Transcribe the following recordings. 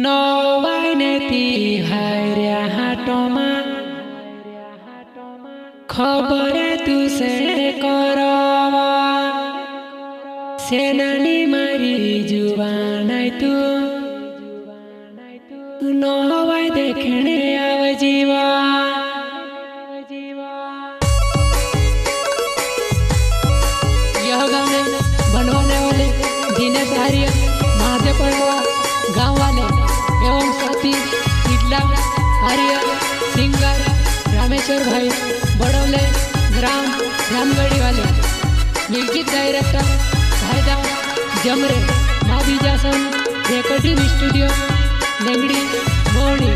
नवाइनेती हायऱ्या हाटोमा खबरे तुसे करवा सेनानी मारी जुवानाय तू नवाई देखने आव जीवा यह गाने बनवाने वाले दिनेश आर्य महादेव पड़वा गाँव वाले एवं साथी इडला आर्य सिंगर रामेश्वर भाई बड़ौले ग्राम रामगढ़ी वाले म्यूजिक डायरेक्टर भाईदा जमरे माँ बीजासन रिकॉर्डिंग स्टूडियो लेंगड़ी मोड़ी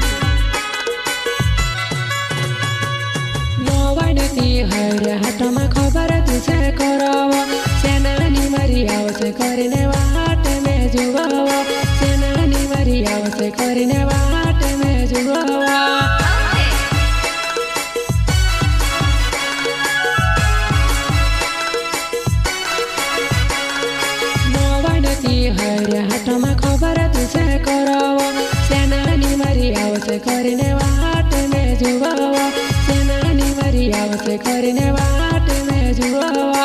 नवाइनेती हायऱ्या हाटोमा खबर तुसे करवा सेनानी मारी आवसे करने वाट में जुवावा सेनानी मारी आवसे करने वाट में जुवावा नवाइनेती हायऱ्या हाटोमा खबर तुसे करवा सेनानी मारी आवसे करने वाट में जुवावा सेनानी मारी आवसे करने वाट में जुवावा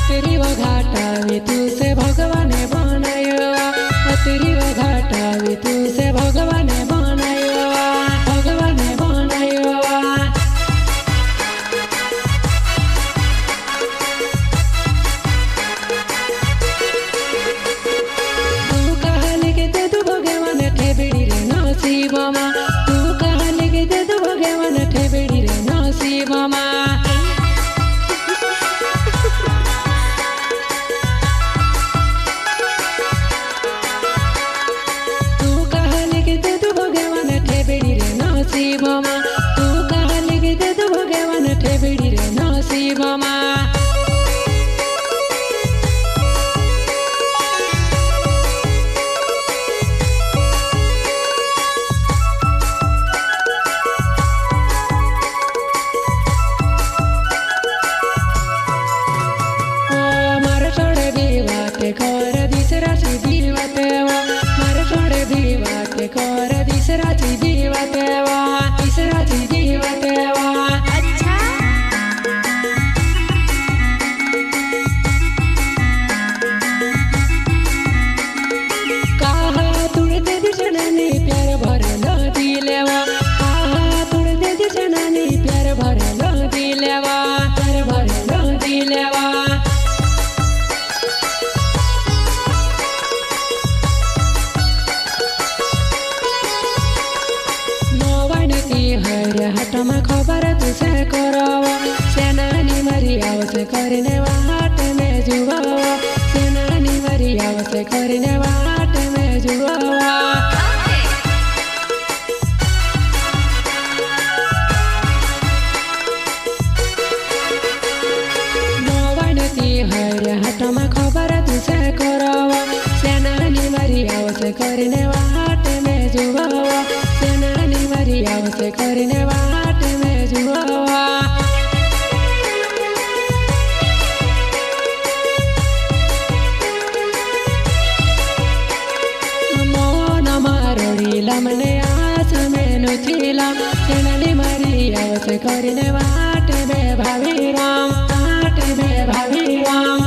तेरी वो घाटावी तुसे भगवाने बनायो तेरी वो घाटावी तुसे भगवाने बनायो भगवाने बनायो तू कहले के दे तू भगवान ठेबड़ी रे नसीबमा तू कहले के दे तू भगवान ठेबड़ी रे नसीबमा नसीबमा तू कहले के दे तू भगवान ठेबड़ी रे नसीबमा मारे छोड़े दीवाते कर दिसरा सी दीवाते मारे छोड़े दीवाते कर दिसरा सी दीवाते हायऱ्या हाटोमा खबर तुसे करवा सेनानी मारी आवसे करने वाट में जुवावा सेनानी मारी आवसे करने वाट में जुवावा नवाइनेती हायऱ्या हाटोमा खबर तुसे करवा सेनानी मारी आवसे करने वाट में जुवावा सेनानी मारी आवसे करने वाट में जुवावा मोन मारोड़ीला मने आस में नुचिला सेनानी मारी आवसे करने वाट में भाभी राम वाट में भाभी राम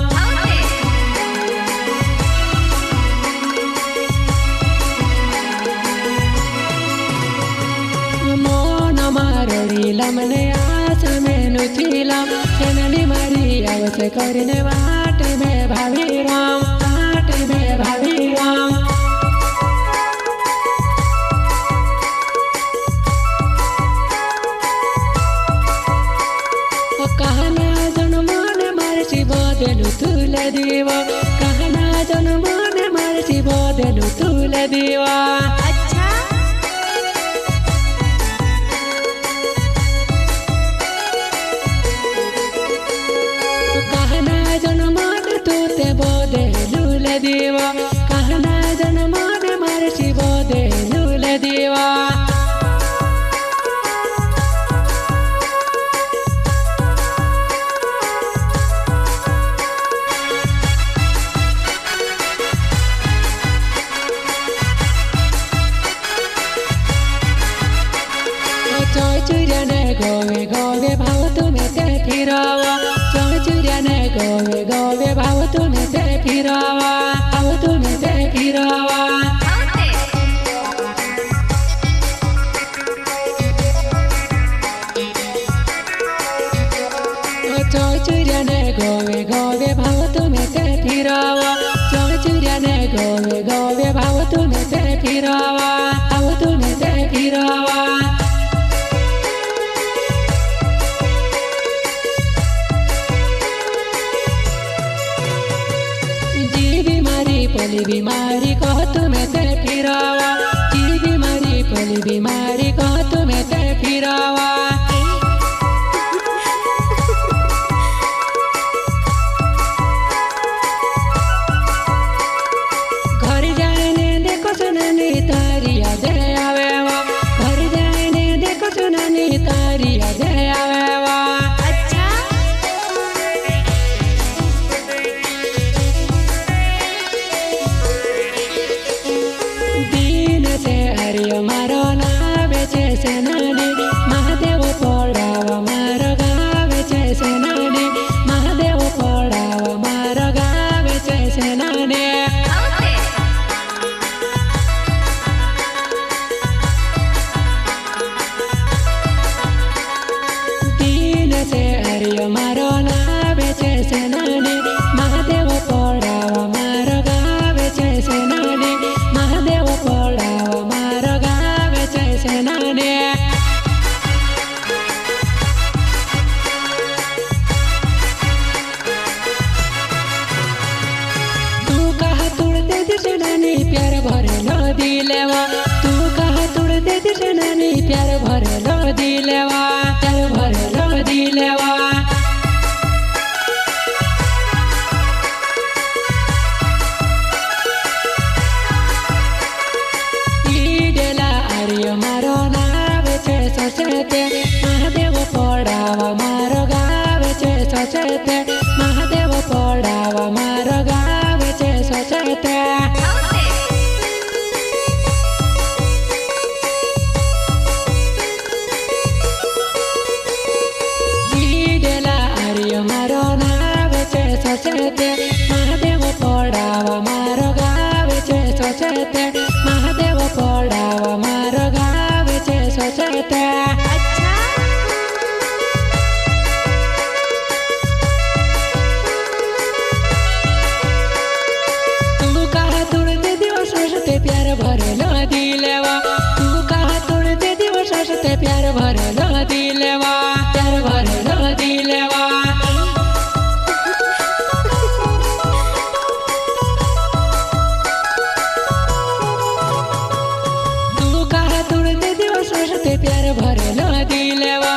मारोड़ीला मने आस में नुचिला सेनानी मारी आवसे करने वाट में भाभी राम वाट में भाभी राम कहना जन्मने मारसी बदलू तुले दीव कहना जन्मने मारसी बदलू तुले दीवा। अच्छा कहना जनमान तू ते बोदे लूल दीवा, कहना जनमान मारसी बोदे लूल दीवा। चौचुर्याने गोवे गोवे भाव तुम्हें ते फिरावा, चौचुर्याने गोवे गोवे भाव तुम्हें ते फिरावा, भाव तुम्हें ते फिरावा। चौचुर्याने गोवे गोवे भाव तुम्हें ते फिरावा, चौचुर्याने गोवे गोवे भाव तुम्हें ते फिरावा, भाव तुम्हें ते फिरावा। पली बीमारी कह तुम्हें ते फिरावा, जी बीमारी पली बीमारी कह तुम्हें ते फिरावा। घर जाने देखो सुनानी तारी याद आवे वा, घर जाने देखो सुनानी तारी याद आवे वा। मारो नावे छे सेनानी महादेव पड़ावा मारो गावे छे सेनानी, महादेव पड़ावा मारो गावे छे सेनानी। दीन से हरियो मारो नावे छे सेनानी, महादेव पड़ावा मारो गावे छे सेनानी, महादेव पड़ावा मारो गावे छे सेनानी। तू कहा तुड़ दे दी सेनानी प्यार भरे लो दिलेवा, तू कहा तुड़ दे दी सेनानी प्यार भरे लो दिलेवा, प्यार भरे लो दिलेवा। मारो नावे छे सोचते महादेव पड़ावा मारो गावे छे सोचते, महादेव पड़ावा मारो गावे छे सोचते। मारो नावे छे सोचते महादेव पड़ावा मारो गावे छे सोचते, महादेव पड़ावा मारो गावे छे सोचते। तू कहा तुड़ दे दिवस सोचते प्यार भरे लो दिलेवा, तू कहा तुड़ दे दिवस सोचते प्यार भरे लो दिलेवा, प्यार भरे लो दिलेवा। प्यार भरे लो दिलेवा,